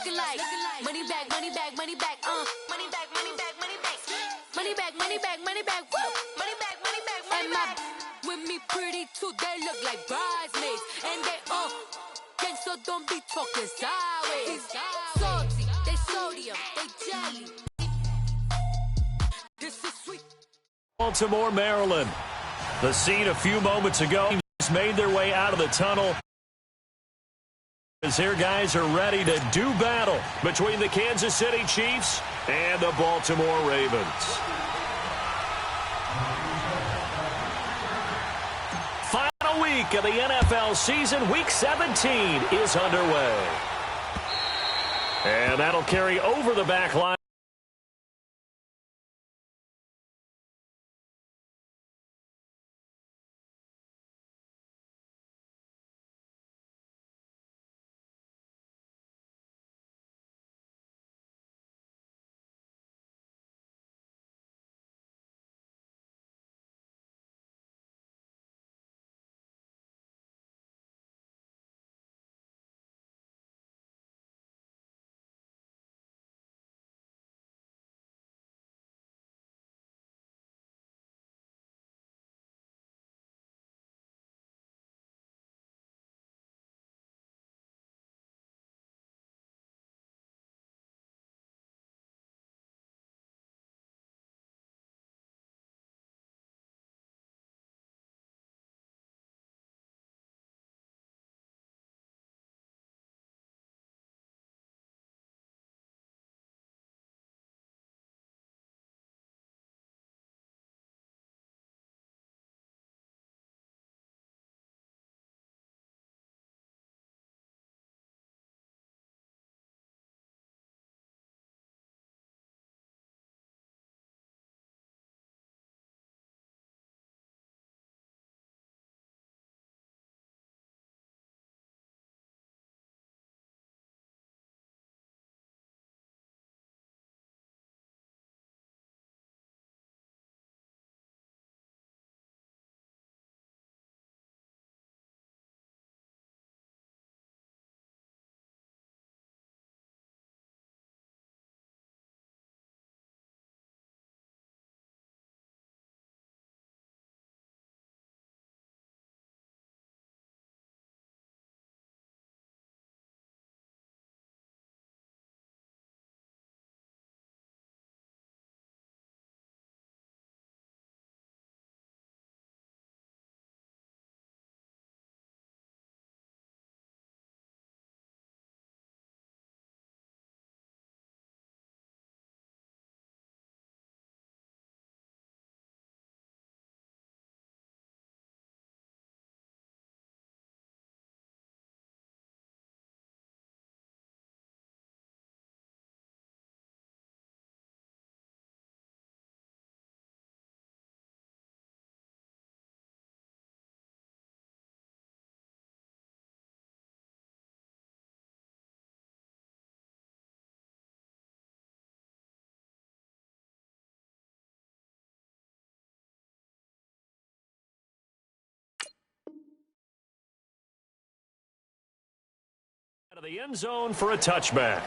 looking like money back, money back, money back, money back, money back, money back, money back, money back, money back, woo, money back, money back, money back. With me pretty too, they look like bridesmaids, and they gang, so don't be talking sideways. Salty, they sodium, they jelly. This is sweet. Baltimore, Maryland. The scene a few moments ago made their way out of the tunnel. As their guys are ready to do battle between the Kansas City Chiefs and the Baltimore Ravens. Final week of the NFL season, Week 17 is underway. And that'll carry over the back line. Out of the end zone for a touchback.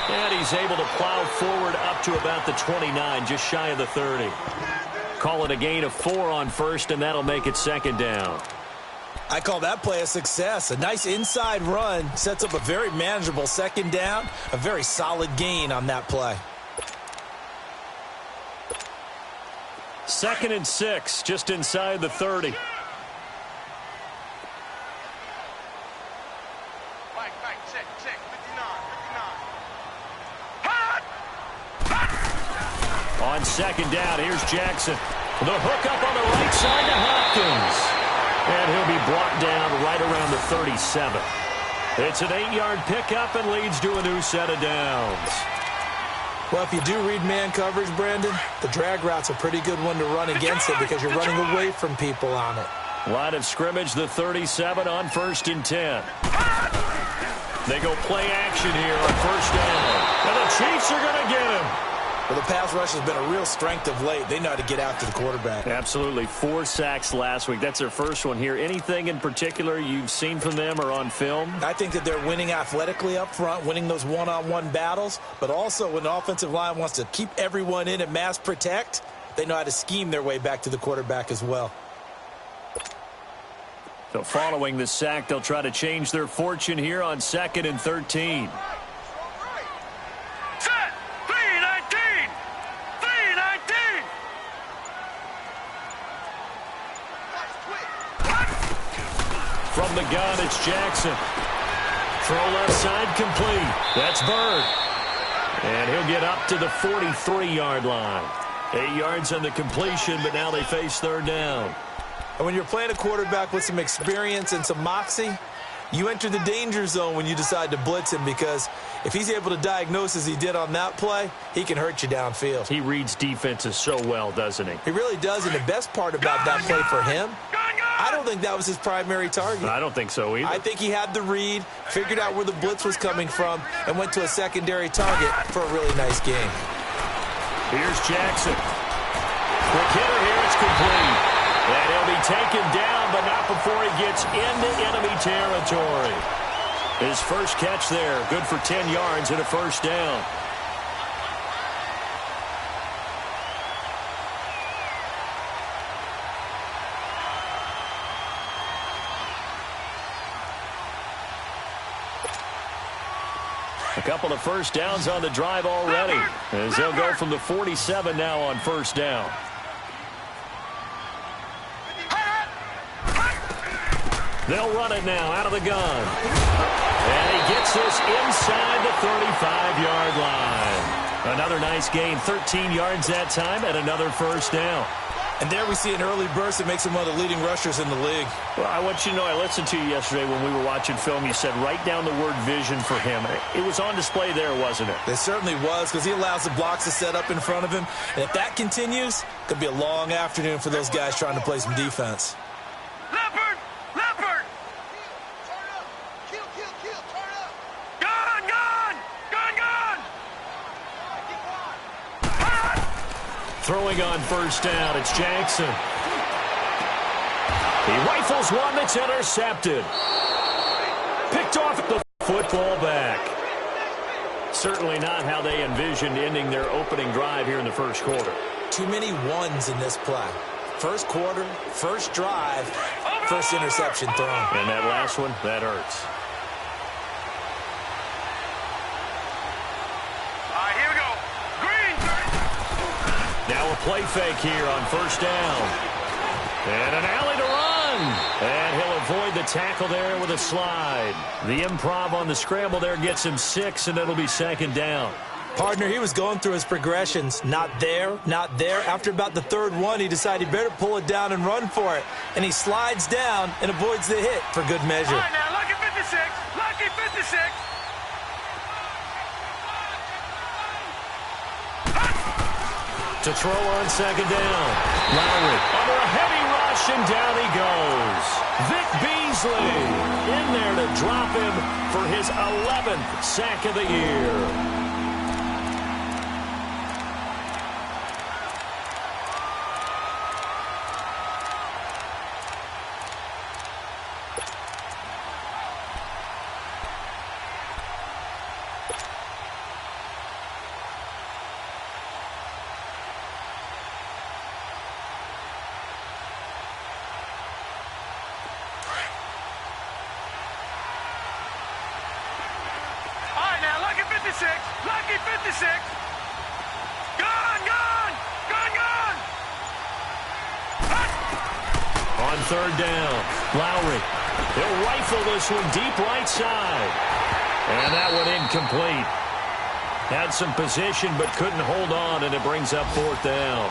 And he's able to plow forward up to about the 29, just shy of the 30. Call it a gain of 4 on first, and that'll make it second down. I call that play a success. A nice inside run sets up a very manageable second down, a very solid gain on that play. 2nd and 6, just inside the 30. On second down, here's Jackson. The hook up on the right side to Hopkins. down right around the 37. It's an 8-yard pickup and leads to a new set of downs. Well, if you do read man coverage, Brandon, the drag route's a pretty good one to run against it because you're running away from people on it. Line of scrimmage, the 37 on 1st and 10. They go play action here on 1st down. And the Chiefs are going to get him. Well, the pass rush has been a real strength of late. They know how to get out to the quarterback. Absolutely. 4 sacks last week. That's their first one here. Anything in particular you've seen from them or on film? I think that they're winning athletically up front, winning those one-on-one battles, but also when the offensive line wants to keep everyone in and mass protect, they know how to scheme their way back to the quarterback as well. So following the sack, they'll try to change their fortune here on 2nd and 13. From the gun, it's Jackson. Throw left side complete. That's Bird. And he'll get up to the 43-yard line. 8 yards on the completion, but now they face 3rd down. And when you're playing a quarterback with some experience and some moxie, you enter the danger zone when you decide to blitz him because if he's able to diagnose as he did on that play, he can hurt you downfield. He reads defenses so well, doesn't he? He really does, and the best part about that play for him, I don't think that was his primary target. I don't think so either. I think he had the read, figured out where the blitz was coming from, and went to a secondary target for a really nice game. Here's Jackson. Quick hitter here, it's complete. And he'll be taken down, but not before he gets into enemy territory. His first catch there, good for 10 yards and a 1st down. A couple of 1st downs on the drive already, as they'll go from the 47 now on 1st down. They'll run it now out of the gun. And he gets this inside the 35-yard line. Another nice gain, 13 yards that time, and another 1st down. And there we see an early burst that makes him one of the leading rushers in the league. Well, I want you to know, I listened to you yesterday when we were watching film. You said write down the word vision for him. It was on display there, wasn't it? It certainly was, because he allows the blocks to set up in front of him. And if that continues, it could be a long afternoon for those guys trying to play some defense. Leopard! Leopard! Turn up! Kill! Turn up! Gun! Throwing on 1st down, it's Jackson. He rifles one that's intercepted. Picked off the football back. Certainly not how they envisioned ending their opening drive here in the 1st quarter. Too many ones in this play. 1st quarter, 1st drive, 1st interception thrown. And that last one, that hurts. Here we go. Green. Now a play fake here on 1st down. And an alley to run. And he'll avoid the tackle there with a slide. The improv on the scramble there gets him 6, and it'll be 2nd down. Partner, he was going through his progressions. Not there, not there. After about the 3rd one, he decided he better pull it down and run for it. And he slides down and avoids the hit for good measure. All right, now, lucky 56. Lucky 56. To throw on 2nd down. Lowry under a heavy rush, and down he goes. Vic Beasley in there to drop him for his 11th sack of the year. Lucky 56. Gone. On 3rd down, Lowry. He'll rifle this one deep right side. And that one incomplete. Had some position but couldn't hold on, and it brings up 4th down.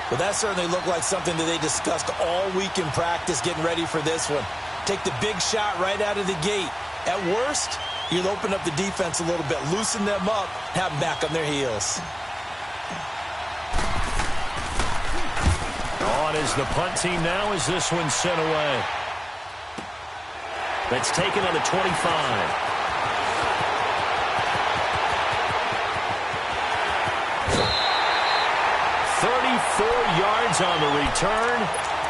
Well, that certainly looked like something that they discussed all week in practice getting ready for this one. Take the big shot right out of the gate. At worst, you'll open up the defense a little bit, loosen them up, have them back on their heels. On is the punt team now as this one's sent away. That's taken on the 25. 34 yards on the return,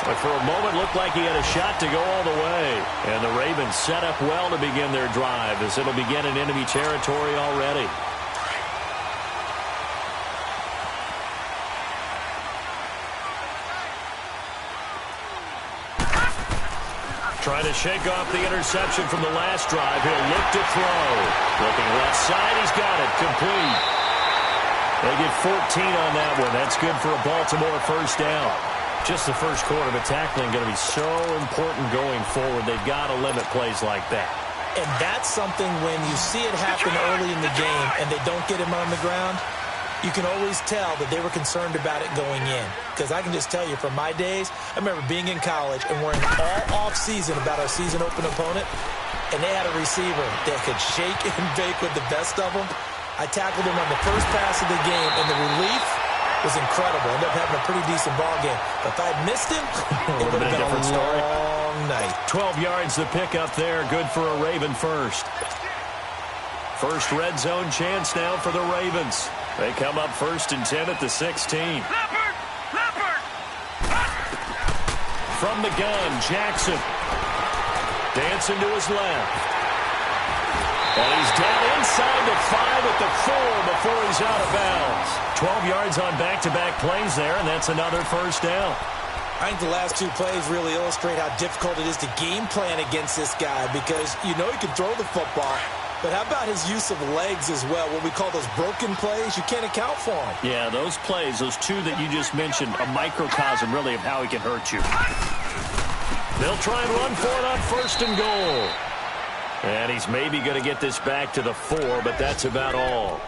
but for a moment looked like he had a shot to go all the way. And the Ravens set up well to begin their drive as it'll begin in enemy territory already. Trying to shake off the interception from the last drive. He'll look to throw. Looking left side, he's got it. Complete. They get 14 on that one. That's good for a Baltimore first down. Just the first quarter, but tackling going to be so important going forward. They've got to limit plays like that. And that's something when you see it happen early in the game and they don't get him on the ground, you can always tell that they were concerned about it going in. Because I can just tell you from my days, I remember being in college and worrying all off-season about our season-open opponent, and they had a receiver that could shake and bake with the best of them. I tackled him on the first pass of the game, and the relief was incredible. Ended up having a pretty decent ball game. But if I had missed him, it would have been a long night. 12 yards the pick up there. Good for a Raven first. First red zone chance now for the Ravens. They come up 1st and 10 at the 16. Leopard! Leopard! From the gun, Jackson. Dancing to his left. And he's down inside the 5 at the 4 before he's out of bounds. 12 yards on back-to-back plays there, and that's another first down. I think the last two plays really illustrate how difficult it is to game plan against this guy because you know he can throw the football, but how about his use of legs as well? What we call those broken plays, you can't account for them. Yeah, those plays, those two that you just mentioned, a microcosm really of how he can hurt you. They'll try and run for it on 1st and goal. And he's maybe going to get this back to the 4, but that's about all.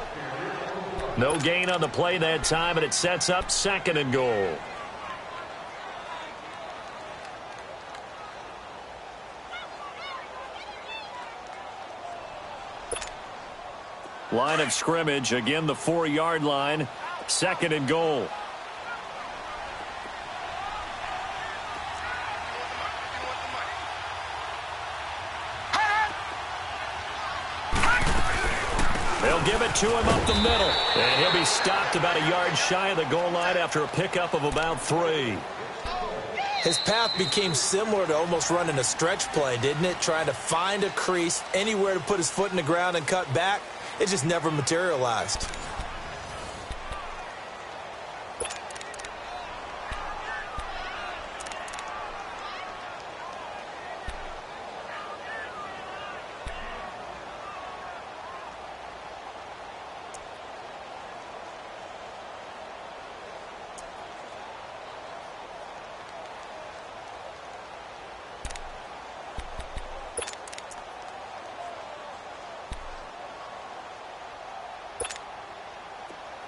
No gain on the play that time, and it sets up 2nd and goal. Line of scrimmage, again the 4-yard line, 2nd and goal. They'll give it to him up the middle. And he'll be stopped about a yard shy of the goal line after a pickup of about 3. His path became similar to almost running a stretch play, didn't it? Trying to find a crease, anywhere to put his foot in the ground and cut back. It just never materialized.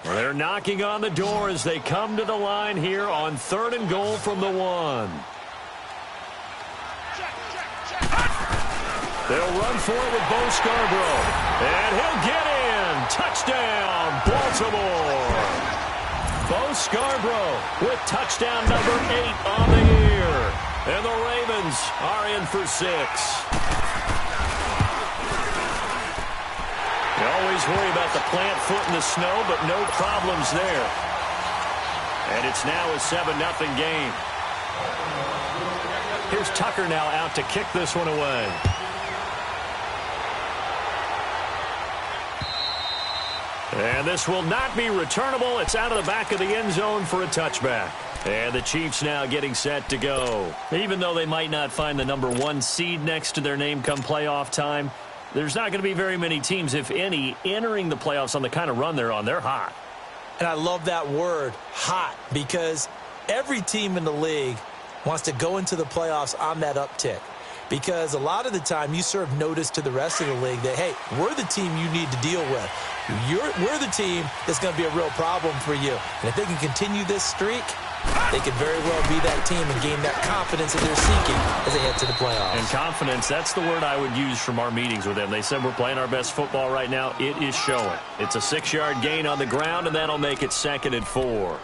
They're knocking on the door as they come to the line here on 3rd and goal from the 1. They'll run for it with Bo Scarborough. And he'll get in. Touchdown, Baltimore. Bo Scarborough with touchdown number 8 on the year. And the Ravens are in for 6. You always worry about the plant foot in the snow, but no problems there. And it's now a 7-0 game. Here's Tucker now out to kick this one away. And this will not be returnable. It's out of the back of the end zone for a touchback. And the Chiefs now getting set to go. Even though they might not find the number 1 seed next to their name come playoff time, there's not going to be very many teams, if any, entering the playoffs on the kind of run they're on. They're hot. And I love that word, hot, because every team in the league wants to go into the playoffs on that uptick. Because a lot of the time you serve notice to the rest of the league that, hey, we're the team you need to deal with. We're the team that's going to be a real problem for you. And if they can continue this streak, they could very well be that team and gain that confidence that they're seeking as they head to the playoffs. And confidence, that's the word I would use from our meetings with them. They said we're playing our best football right now. It is showing. It's a 6-yard gain on the ground, and that'll make it 2nd and 4.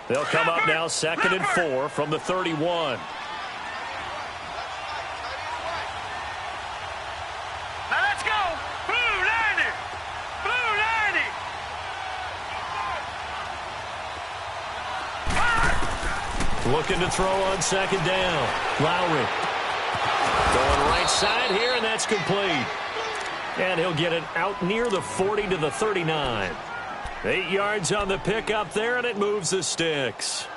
They'll come up now 2nd and 4 from the 31. Now let's go. Blue 90. Blue 90. Looking to throw on 2nd down. Lowry. Going right side here, and that's complete. And he'll get it out near the 40 to the 39. 8 yards on the pickup there, and it moves the sticks.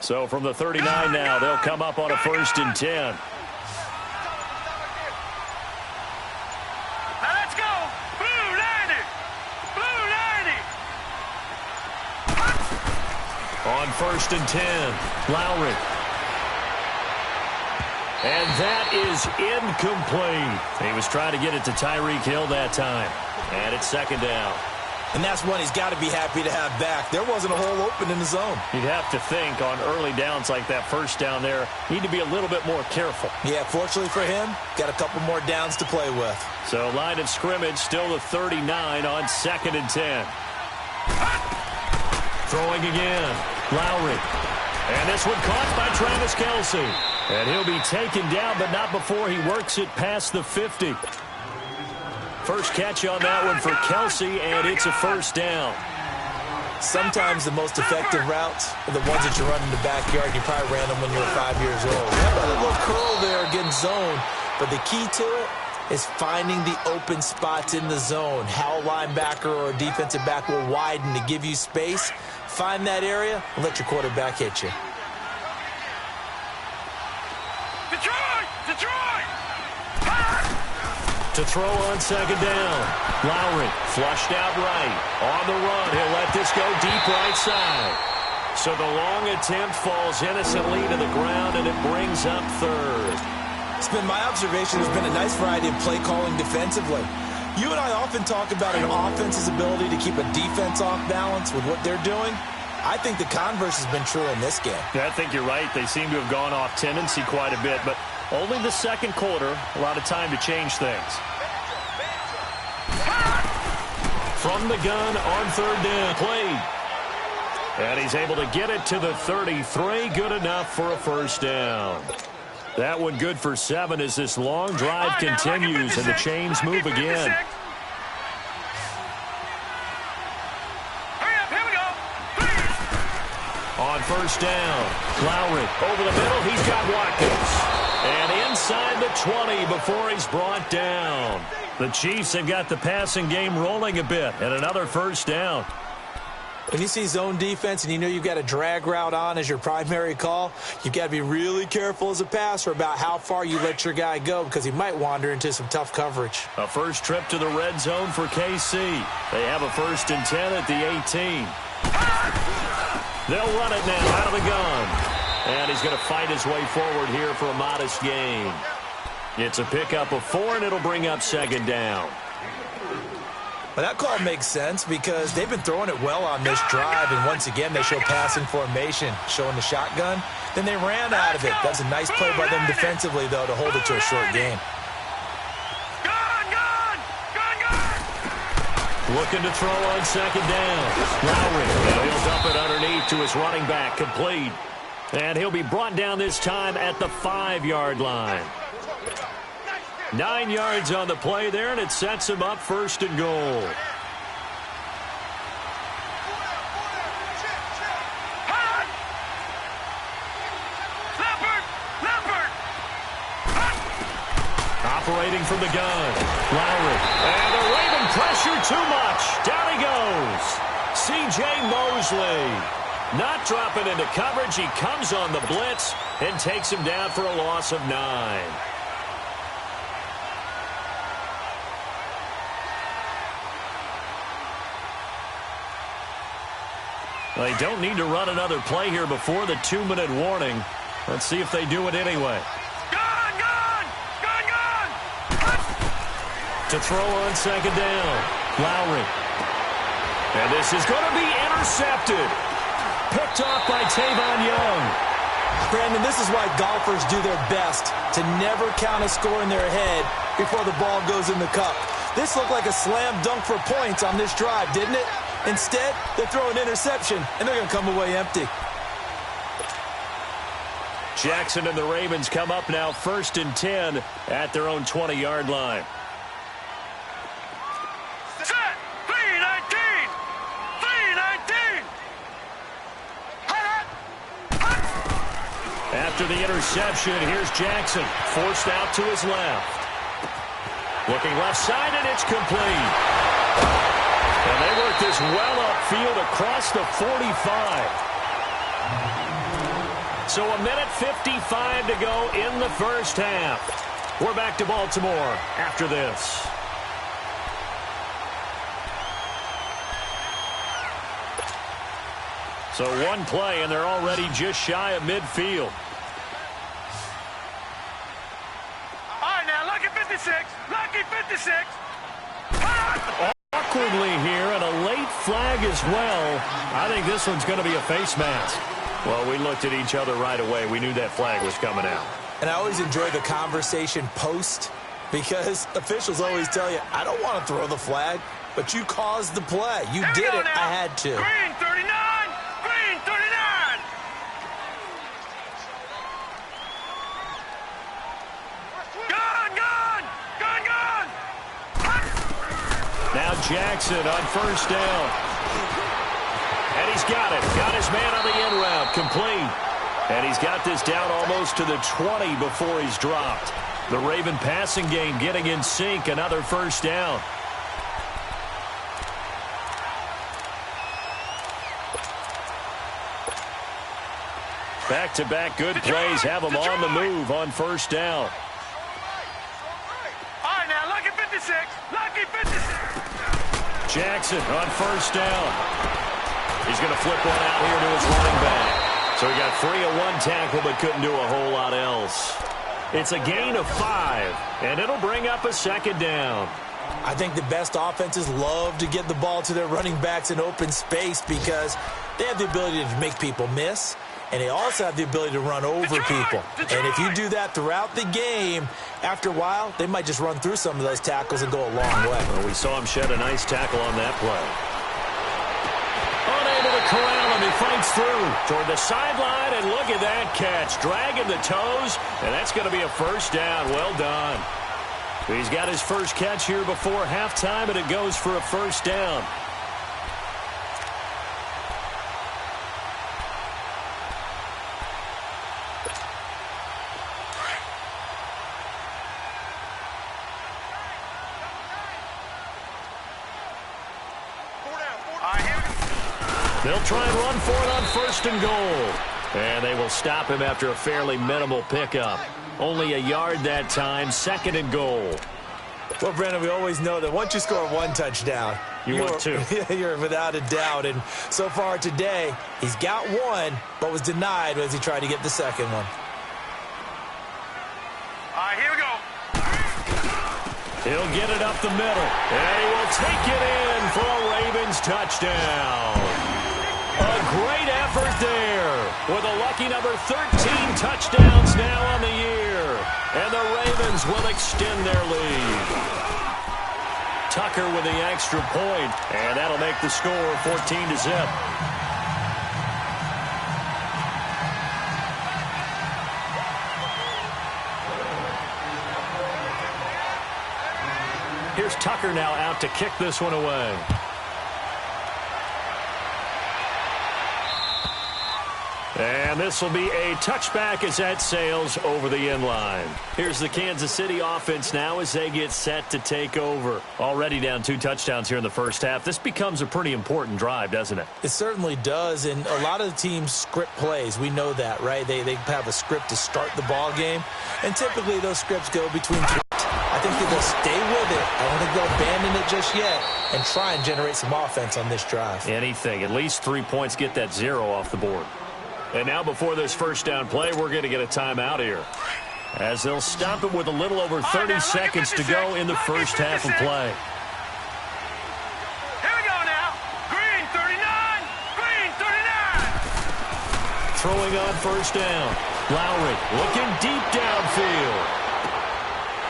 So from the 39 now, they'll come up on a 1st and 10. On 1st and 10, Lowry. And that is incomplete. He was trying to get it to Tyreek Hill that time. And it's 2nd down. And that's one he's got to be happy to have back. There wasn't a hole open in the zone. You'd have to think on early downs like that 1st down there, need to be a little bit more careful. Yeah, fortunately for him, got a couple more downs to play with. So line of scrimmage still the 39 on 2nd and 10. Throwing again, Lowry. And this one caught by Travis Kelce. And he'll be taken down, but not before he works it past the 50. First catch on that one for Kelce, and it's a 1st down. Sometimes the most effective routes are the ones that you run in the backyard. You probably ran them when you were 5 years old. You have a little curl there against zone, but the key to it is finding the open spots in the zone. How a linebacker or a defensive back will widen to give you space. Find that area and let your quarterback hit you. Detroit! Detroit! To throw on 2nd down. Lowry flushed out right. On the run, he'll let this go deep right side. So the long attempt falls innocently to the ground, and it brings up 3rd. It's been my observation there's been a nice variety of play calling defensively. You and I often talk about an offense's ability to keep a defense off balance with what they're doing. I think the converse has been true in this game. Yeah, I think you're right. They seem to have gone off tendency quite a bit, but only the 2nd quarter, a lot of time to change things. From the gun on 3rd down, played. And he's able to get it to the 33, good enough for a 1st down. That one good for 7 as this long drive continues and the chains move again. Hurry up, here we go. Please. On 1st down, Lowry over the middle, he's got Watkins. And inside the 20 before he's brought down. The Chiefs have got the passing game rolling a bit and another 1st down. When you see zone defense and you know you've got a drag route on as your primary call, you've got to be really careful as a passer about how far you let your guy go because he might wander into some tough coverage. A first trip to the red zone for KC. They have a 1st and 10 at the 18. They'll run it now out of the gun. And he's going to fight his way forward here for a modest gain. It's a pickup of 4, and it'll bring up 2nd down. Well, that call makes sense because they've been throwing it well on this drive, and once again they show passing formation, showing the shotgun. Then they ran out of it. That's a nice play by them defensively, though, to hold it to a short game. Looking to throw on 2nd down. Lowry, and he'll dump it underneath to his running back, complete. And he'll be brought down this time at the 5-yard line. 9 yards on the play there, and it sets him up 1st and goal. Operating from the gun. Lowry. And the Raven pressure too much. Down he goes. C.J. Mosley. Not dropping into coverage. He comes on the blitz and takes him down for a loss of 9. They don't need to run another play here before the 2-minute warning. Let's see if they do it anyway. Gone! To throw on second down. Lowry. And this is going to be intercepted. Picked off by Tavon Young. Brandon, this is why golfers do their best to never count a score in their head before the ball goes in the cup. This looked like a slam dunk for points on this drive, didn't it? Instead, they throw an interception, and they're going to come away empty. Jackson and the Ravens come up now 1st and 10 at their own 20-yard line. Set! 3-19! After the interception, here's Jackson, forced out to his left. Looking left side, and it's complete. And they work this well upfield across the 45. So a minute 55 to go in the first half. We're back to Baltimore after this. So one play, and they're already just shy of midfield. All right, now, lucky 56. Lucky 56. Awkwardly here, and a late flag as well. I think this one's going to be a face mask. Well, we looked at each other right away. We knew that flag was coming out. And I always enjoy the conversation post because officials always tell you, I don't want to throw the flag, but you caused the play. You did it. I had to. Green 39. Green 39. Gone. Now Jackson on first down. And he's got it. Got his man on the in route. Complete. And he's got this down almost to the 20 before he's dropped. The Raven passing game getting in sync. Another first down. Back-to-back good plays have them on the move on first down. All right, now, lucky 56. Lucky 56. Jackson on first down. He's going to flip one out here to his running back. So he got free of one tackle but couldn't do a whole lot else. It's a gain of 5, and it'll bring up a second down. I think the best offenses love to get the ball to their running backs in open space because they have the ability to make people miss, and they also have the ability to run over people. And if you do that throughout the game, after a while, they might just run through some of those tackles and go a long way. Well, we saw him shed a nice tackle on that play. Unable to corral him, he fights through toward the sideline, and look at that catch. Dragging the toes, and that's going to be a first down. Well done. He's got his first catch here before halftime, and it goes for a first down. They'll try and run for it on first and goal. And they will stop him after a fairly minimal pickup. Only a yard that time, second and goal. Well, Brandon, we always know that once you score one touchdown, want two. You're without a doubt. And so far today, he's got one, but was denied as he tried to get the second one. All right, here we go. He'll get it up the middle. And he will take it in for a Ravens touchdown. A great effort there with a lucky number 13 touchdowns now on the year. And the Ravens will extend their lead. Tucker with the extra point, and that'll make the score 14-0. Here's Tucker now out to kick this one away. And this will be a touchback as that sails over the end line. Here's the Kansas City offense now as they get set to take over. Already down 2 touchdowns here in the first half. This becomes a pretty important drive, doesn't it? It certainly does, and a lot of the teams script plays. We know that, right? They have a script to start the ball game, and typically those scripts go between 3. I think that they'll stay with it. I don't think they'll abandon it just yet and try and generate some offense on this drive. Anything. At least 3 points, get that 0 off the board. And now before this first down play, we're going to get a timeout here, as they'll stop it with a little over 30 seconds to go in the first half of play. Here we go now. Green 39. Green 39. Throwing on first down. Lowry looking deep downfield.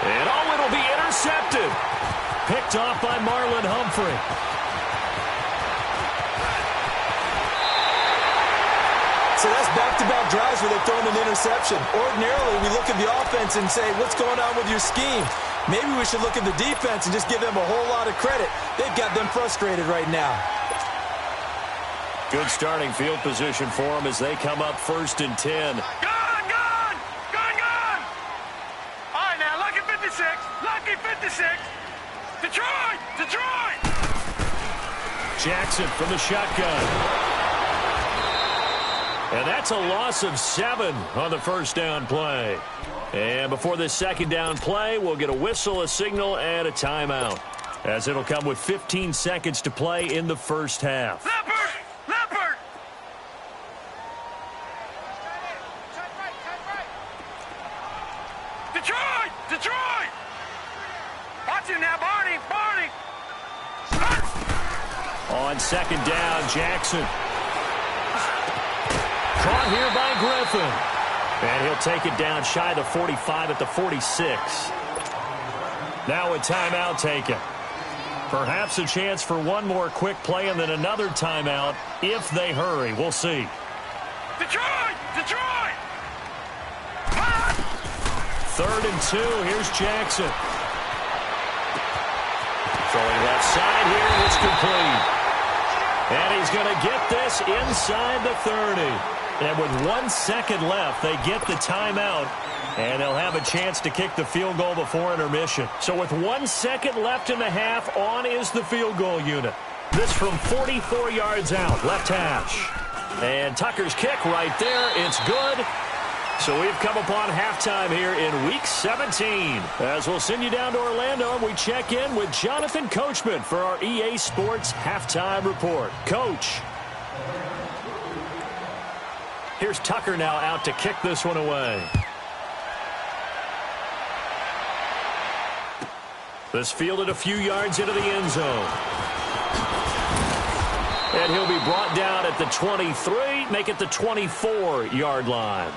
And it'll be intercepted. Picked off by Marlon Humphrey. So that's back-to-back drives where they've thrown an interception. Ordinarily, we look at the offense and say, what's going on with your scheme? Maybe we should look at the defense and just give them a whole lot of credit. They've got them frustrated right now. Good starting field position for them as they come up 1st and 10. All right, now, lucky 56. Lucky 56. Detroit. Jackson from the shotgun. And that's a loss of 7 on the first down play. And before this second down play, we'll get a whistle, a signal, and a timeout, as it'll come with 15 seconds to play in the first half. Leopard. Detroit. Watch him now, Barney. On second down, Jackson. Caught here by Griffin. And he'll take it down shy of the 45 at the 46. Now a timeout taken. Perhaps a chance for one more quick play and then another timeout if they hurry. We'll see. Detroit. 3rd and 2. Here's Jackson. Throwing left side here, and it's complete. And he's going to get this inside the 30. And with 1 second left, they get the timeout, and they'll have a chance to kick the field goal before intermission. So with 1 second left in the half, on is the field goal unit. This from 44 yards out, left hash. And Tucker's kick right there. It's good. So we've come upon halftime here in Week 17. As we'll send you down to Orlando, and we check in with Jonathan Coachman for our EA Sports Halftime Report. Coach. Here's Tucker now out to kick this one away. This fielded a few yards into the end zone. And he'll be brought down at the 23, make it the 24-yard line.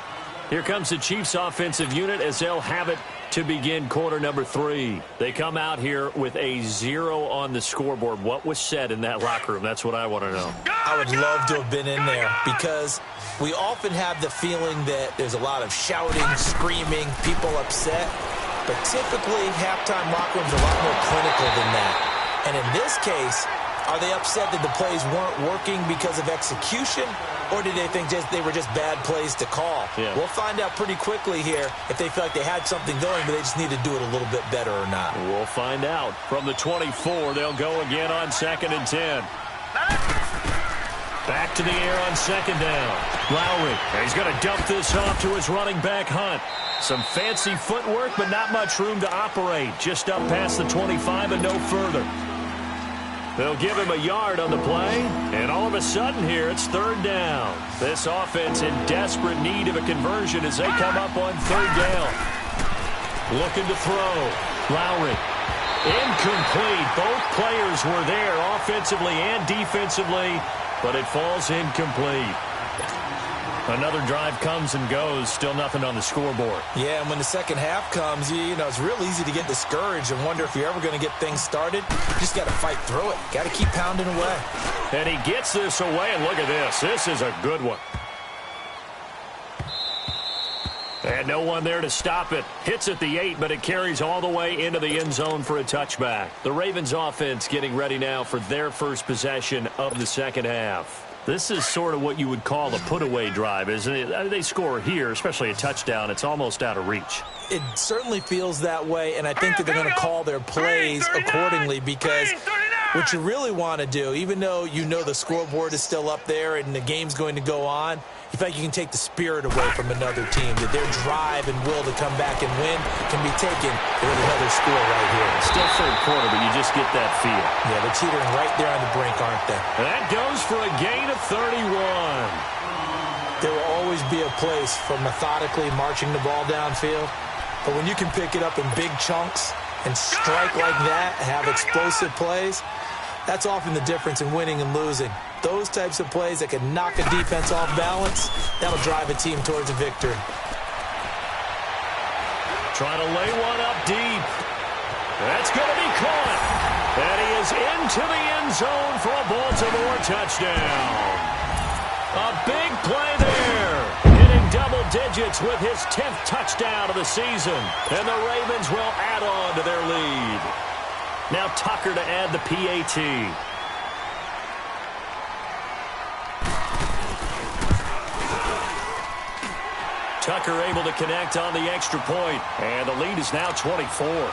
Here comes the Chiefs offensive unit as they'll have it to begin quarter number 3. They come out here with a 0 on the scoreboard. What was said in that locker room? That's what I want to know. I would love to have been in there because we often have the feeling that there's a lot of shouting, screaming, people upset. But typically, halftime locker rooms are a lot more clinical than that. And in this case, are they upset that the plays weren't working because of execution? Or did they think they were just bad plays to call? Yeah. We'll find out pretty quickly here if they feel like they had something going, but they just need to do it a little bit better or not. We'll find out. From the 24, they'll go again on 2nd and 10. Back to the air on second down. Lowry, and he's going to dump this off to his running back, Hunt. Some fancy footwork, but not much room to operate. Just up past the 25 and no further. They'll give him a yard on the play, and all of a sudden here, it's 3rd down. This offense in desperate need of a conversion as they come up on 3rd down. Looking to throw. Lowry. Incomplete. Both players were there offensively and defensively, but it falls incomplete. Another drive comes and goes, still nothing on the scoreboard. Yeah, and when the second half comes, you know, it's real easy to get discouraged and wonder if you're ever going to get things started. You just got to fight through it. Got to keep pounding away. And he gets this away, and look at this. This is a good one. And no one there to stop it. Hits at the 8, but it carries all the way into the end zone for a touchback. The Ravens offense getting ready now for their first possession of the second half. This is sort of what you would call a put-away drive, isn't it? I mean, they score here, especially a touchdown. It's almost out of reach. It certainly feels that way, and I think that they're going to call their plays accordingly because What you really want to do, even though you know the scoreboard is still up there and the game's going to go on, you feel like you can take the spirit away from another team, that their drive and will to come back and win can be taken with another score right here. Still third quarter, but you just get that feel. Yeah, they're teetering right there on the brink, aren't they? And that goes for a gain of 31. There will always be a place for methodically marching the ball downfield, but when you can pick it up in big chunks and strike like that, have explosive plays, that's often the difference in winning and losing. Those types of plays that can knock a defense off balance, that'll drive a team towards a victory. Trying to lay one up deep. That's going to be caught. And he is into the end zone for a Baltimore touchdown. A big play there. Hitting double digits with his 10th touchdown of the season. And the Ravens will add on to their lead. Now Tucker to add the PAT. Tucker able to connect on the extra point. And the lead is now 24.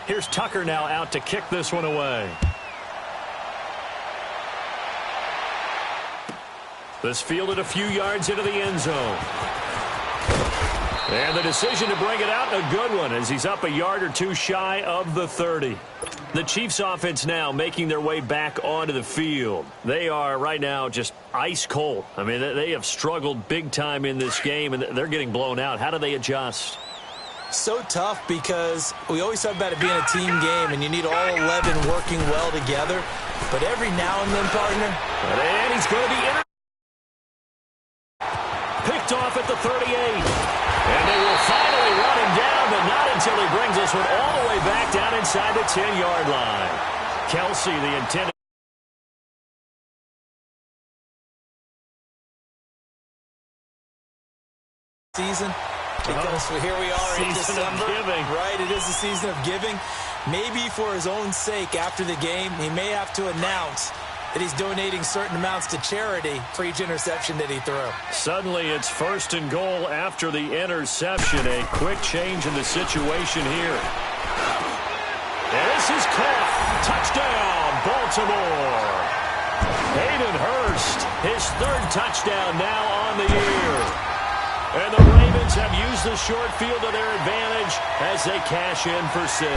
Here's Tucker now out to kick this one away. This fielded a few yards into the end zone. And the decision to bring it out, a good one, as he's up a yard or two shy of the 30. The Chiefs offense now making their way back onto the field. They are right now just ice cold. I mean, they have struggled big time in this game, and they're getting blown out. How do they adjust? So tough because we always talk about it being a team game, and you need all 11 working well together. But every now and then, partner. And he's going to be picked off at the 38. And they will finally run him down, but not until he brings this one all the way back down inside the 10-yard line. Kelsey, the intended season. Because here we are in December, right? It is the season of giving. Maybe for his own sake, after the game, he may have to announce that he's donating certain amounts to charity for each interception that he threw. Suddenly, it's 1st and goal after the interception. A quick change in the situation here. And this is caught. Touchdown, Baltimore. Hayden Hurst, his 3rd touchdown now on the year. And the Ravens have used the short field to their advantage as they cash in for 6.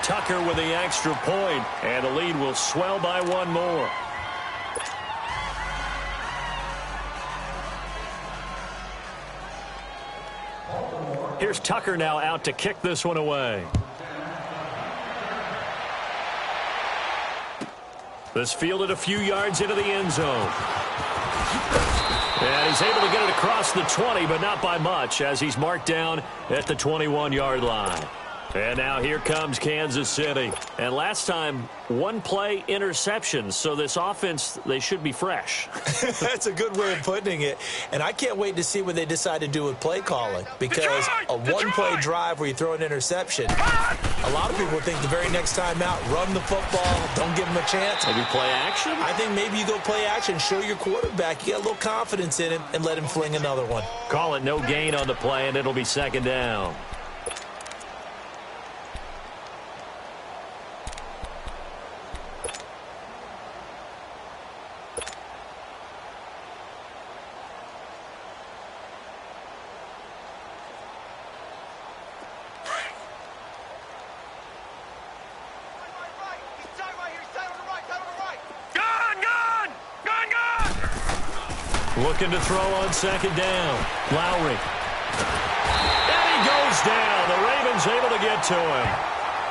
Tucker with the extra point, and the lead will swell by 1 more. Here's Tucker now out to kick this one away. This fielded a few yards into the end zone. And he's able to get it across the 20, but not by much, as he's marked down at the 21-yard line. And now here comes Kansas City. And last time, 1-play interception. So this offense, they should be fresh. That's a good way of putting it. And I can't wait to see what they decide to do with play calling. Because a 1-play drive where you throw an interception, a lot of people think the very next time out, run the football, don't give him a chance. Maybe play action? I think maybe you go play action, show your quarterback, you get a little confidence in him, and let him fling another one. Call it no gain on the play, and it'll be 2nd down. Looking to throw on 2nd down. Lowry. And he goes down. The Ravens able to get to him.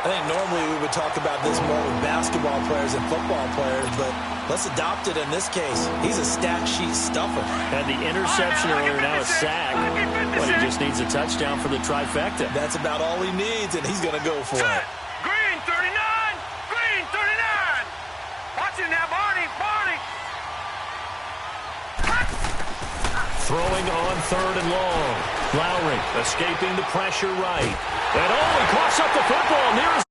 I think normally we would talk about this more with basketball players and football players, but let's adopt it in this case. He's a stat sheet stuffer. Had the interception earlier, now a sack. But he just needs a touchdown for the trifecta. That's about all he needs, and he's going to go for it. Green 39! Green 39! Watch it now, Barney! Barney! Throwing on 3rd and long. Lowry escaping the pressure right. And he coughs up the football near his